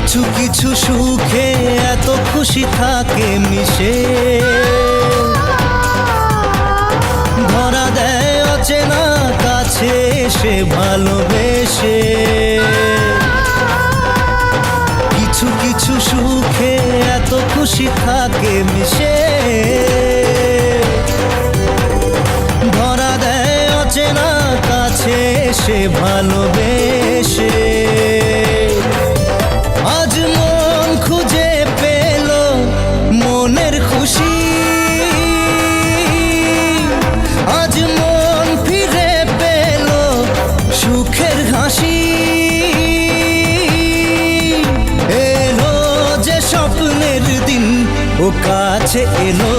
কিছু কিছু সুখে এত খুশি থাকে মিশে, ধরা দেয় অচেনা কাছে সে ভালোবেসে। কিছু কিছু সুখে এত খুশি থাকে মিশে, ধরা দেয় অচেনা কাছে সে ভালোবেসে। আজ মন খুঁজে পেল মনের খুশি, আজ মন ফিরে পেল সুখের হাসি। এলো যে স্বপ্নের দিন ও কাছে এলো,